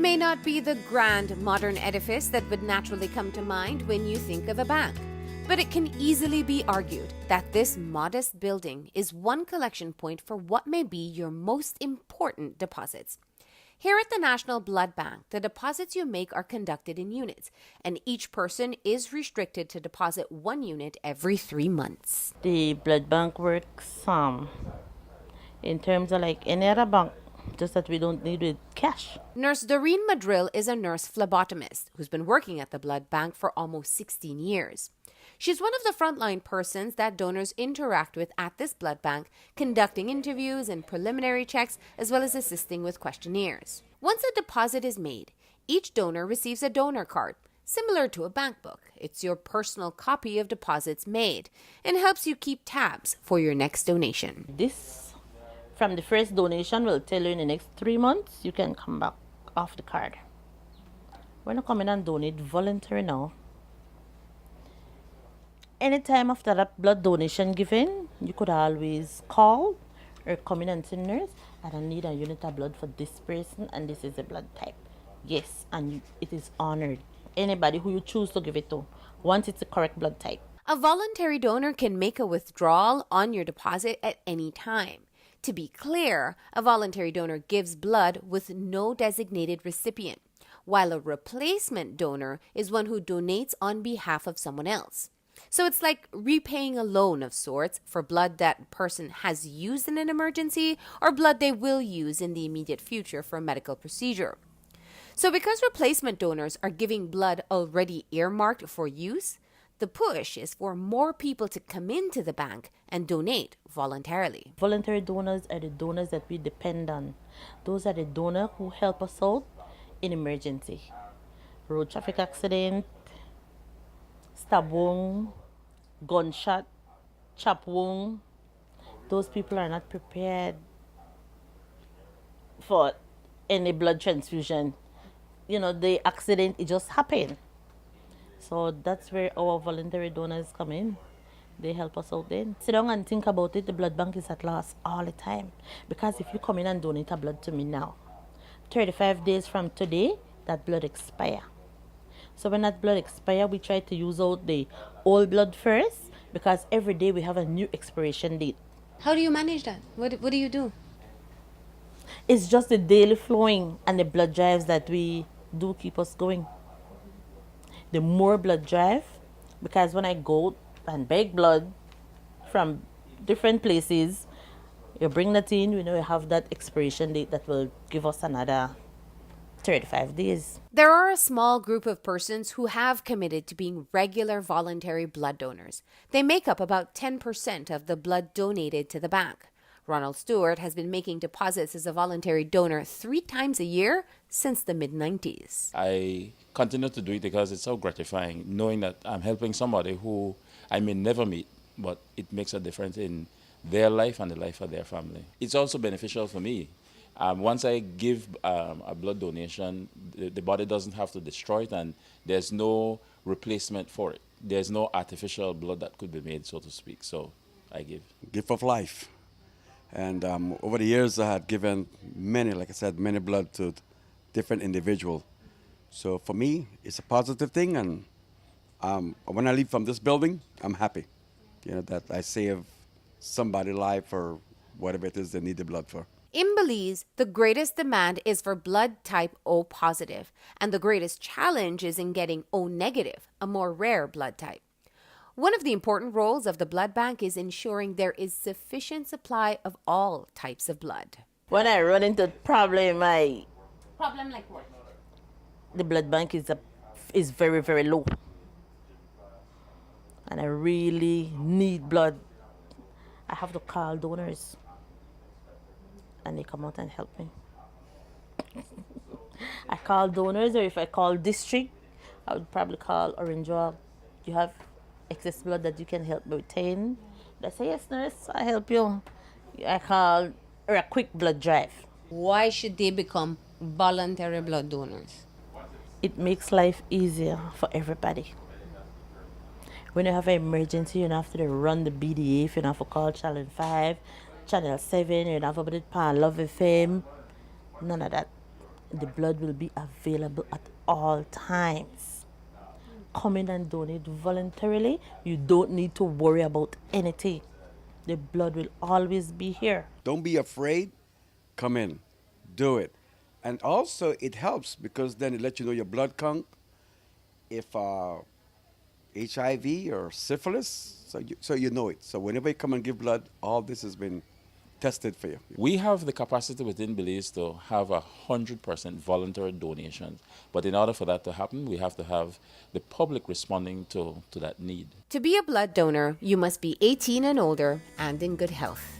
may not be the grand modern edifice that would naturally come to mind when you think of a bank, but it can easily be argued that this modest building is one collection point for what may be your most important deposits. Here at the National Blood Bank, the deposits you make are conducted in units, and each person is restricted to deposit 1 unit every 3 months. The blood bank works in terms of like any other bank, just that we don't need it cash. Nurse Doreen Madrill is a nurse phlebotomist who's been working at the blood bank for almost 16 years. She's one of the frontline persons that donors interact with at this blood bank, conducting interviews and preliminary checks, as well as assisting with questionnaires. Once a deposit is made, each donor receives a donor card, similar to a bank book. It's your personal copy of deposits made and helps you keep tabs for your next donation. This, from the first donation, will tell you in the next 3 months, you can come back off the card. When you come in and donate voluntary now, anytime after that blood donation given, you could always call or come in and say, nurse, I don't need a unit of blood for this person and this is the blood type. Yes, and it is honored. Anybody who you choose to give it to, once it's the correct blood type. A voluntary donor can make a withdrawal on your deposit at any time. To be clear, a voluntary donor gives blood with no designated recipient, while a replacement donor is one who donates on behalf of someone else. So it's like repaying a loan of sorts for blood that person has used in an emergency or blood they will use in the immediate future for a medical procedure. So because replacement donors are giving blood already earmarked for use, the push is for more people to come into the bank and donate voluntarily. Voluntary donors are the donors that we depend on. Those are the donors who help us out in emergency. Road traffic accident, stab wound, gunshot, chop wound. Those people are not prepared for any blood transfusion. You know, the accident, it just happened. So that's where our voluntary donors come in. They help us out then. Sit down and think about it. The blood bank is at loss all the time. Because if you come in and donate a blood to me now, 35 days from today, that blood expire. So when that blood expire, we try to use out the old blood first, because every day we have a new expiration date. How do you manage that? What do you do? It's just the daily flowing and the blood drives that we do keep us going. The more blood drive, because when I go and beg blood from different places, you bring that in, you know, you have that expiration date that will give us another 35 days. There are a small group of persons who have committed to being regular voluntary blood donors. They make up about 10% of the blood donated to the bank. Ronald Stewart has been making deposits as a voluntary donor 3 times a year since the mid-90s. I continue to do it because it's so gratifying, knowing that I'm helping somebody who I may never meet, but it makes a difference in their life and the life of their family. It's also beneficial for me. Once I give a blood donation, the body doesn't have to destroy it, and there's no replacement for it. There's no artificial blood that could be made, so to speak. So I give. Gift of life. And over the years, I had given many, like I said, many blood to different individuals. So for me, it's a positive thing. And when I leave from this building, I'm happy, you know, that I save somebody's life or whatever it is they need the blood for. In Belize, the greatest demand is for blood type O positive, and the greatest challenge is in getting O negative, a more rare blood type. One of the important roles of the blood bank is ensuring there is sufficient supply of all types of blood. When I run into problem like what? the blood bank is very, very low. And I really need blood. I have to call donors. And they come out and help me. I call donors, or if I call district, I would probably call Orange Walk. You have excess blood that you can help me obtain? They say, yes, nurse, I help you. I call or a quick blood drive. Why should they become voluntary blood donors? It makes life easier for everybody. When you have an emergency, you don't have to run the BDF, you don't have to call Channel 5, Channel 7, you don't have to put it on Love FM. None of that. The blood will be available at all times. Come in and donate voluntarily. You don't need to worry about anything. The blood will always be here. Don't be afraid. Come in. Do it. And also, it helps because then it lets you know your blood count. If HIV or syphilis, so you know it. So whenever you come and give blood, all this has been tested for you. We have the capacity within Belize to have 100% voluntary donations. But in order for that to happen, we have to have the public responding to that need. To be a blood donor, you must be 18 and older and in good health.